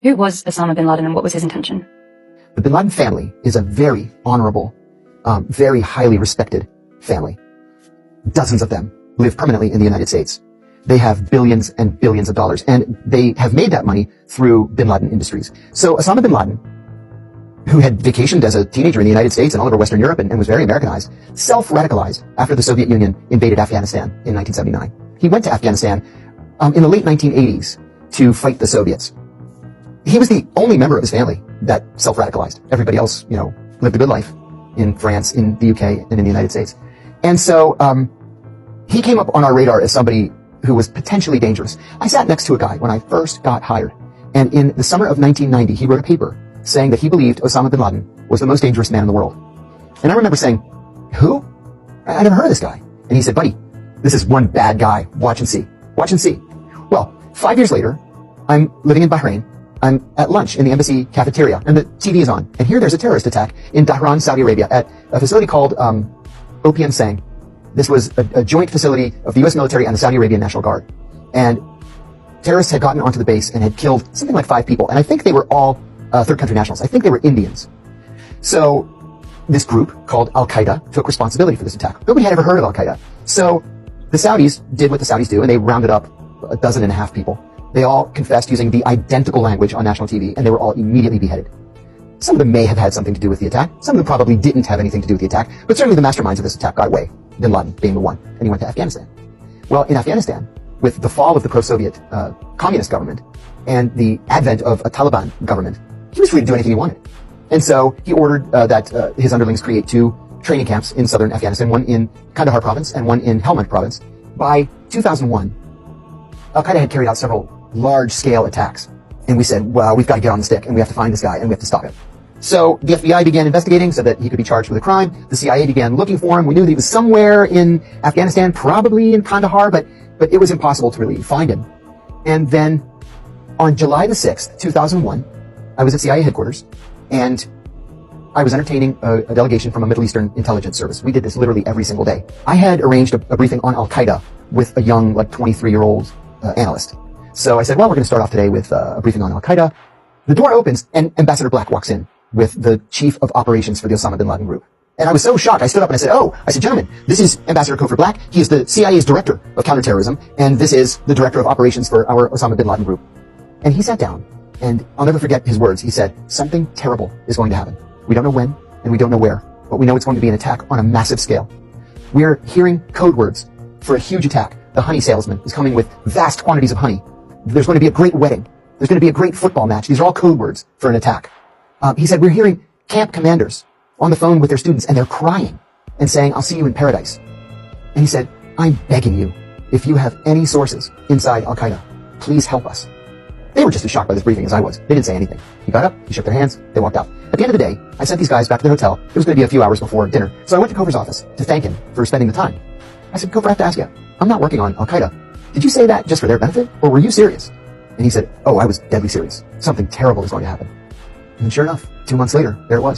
Who was Osama bin Laden and what was his intention? The bin Laden family is a very honorable, very highly respected family. Dozens of them live permanently in the United States. They have billions and billions of dollars, and they have made that money through bin Laden Industries. So Osama bin Laden, who had vacationed as a teenager in the United States and all over Western Europe and was very Americanized, self-radicalized after the Soviet Union invaded Afghanistan in 1979. He went to Afghanistan in the late 1980s to fight the Soviets. He was the only member of his family that self-radicalized. Everybody else, lived a good life in France, in the UK, and in the United States. And so he came up on our radar as somebody who was potentially dangerous. I sat next to a guy when I first got hired, and in the summer of 1990, he wrote a paper saying that he believed Osama bin Laden was the most dangerous man in the world. And I remember saying, who? I never heard of this guy. And he said, buddy, this is one bad guy. Watch and see. Watch and see. Well, 5 years later, I'm living in Bahrain. I'm at lunch in the embassy cafeteria, and the TV is on. And here there's a terrorist attack in Dhahran, Saudi Arabia, at a facility called OPM Sang. This was a joint facility of the U.S. military and the Saudi Arabian National Guard. And terrorists had gotten onto the base and had killed something like 5 people. And I think they were all third country nationals. I think they were Indians. So this group called Al-Qaeda took responsibility for this attack. Nobody had ever heard of Al-Qaeda. So the Saudis did what the Saudis do, and they rounded up 12.5 people. They all confessed using the identical language on national TV, and they were all immediately beheaded. Some of them may have had something to do with the attack. Some of them probably didn't have anything to do with the attack, but certainly the masterminds of this attack got away, bin Laden being the one, and he went to Afghanistan. Well, in Afghanistan, with the fall of the pro-Soviet communist government and the advent of a Taliban government, he was free to do anything he wanted. And so he ordered that his underlings create 2 training camps in southern Afghanistan, one in Kandahar province and one in Helmand province. By 2001, Al-Qaeda had carried out several large-scale attacks. And we said, well, we've got to get on the stick, and we have to find this guy, and we have to stop him. So the FBI began investigating so that he could be charged with a crime. The CIA began looking for him. We knew that he was somewhere in Afghanistan, probably in Kandahar, but it was impossible to really find him. And then on July the 6th, 2001, I was at CIA headquarters, and I was entertaining a delegation from a Middle Eastern intelligence service. We did this literally every single day. I had arranged a briefing on Al-Qaeda with a young, 23-year-old analyst. So I said, well, we're going to start off today with a briefing on Al-Qaeda. The door opens, and Ambassador Black walks in with the chief of operations for the Osama bin Laden group. And I was so shocked, I stood up and I said, gentlemen, this is Ambassador Cofer Black. He is the CIA's director of counterterrorism, and this is the director of operations for our Osama bin Laden group. And he sat down, and I'll never forget his words. He said, something terrible is going to happen. We don't know when, and we don't know where, but we know it's going to be an attack on a massive scale. We're hearing code words for a huge attack. The honey salesman is coming with vast quantities of honey. There's going to be a great wedding. There's going to be a great football match. These are all code words for an attack. He said, we're hearing camp commanders on the phone with their students, and they're crying and saying, I'll see you in paradise. And he said, I'm begging you, if you have any sources inside Al-Qaeda, please help us. They were just as shocked by this briefing as I was. They didn't say anything. He got up, he shook their hands, they walked out. At the end of the day, I sent these guys back to their hotel. It was going to be a few hours before dinner. So I went to Cofer's office to thank him for spending the time. I said, Cofer, I have to ask you, I'm not working on Al-Qaeda. Did you say that just for their benefit, or were you serious? And he said, oh, I was deadly serious. Something terrible is going to happen. And sure enough, 2 months later, there it was.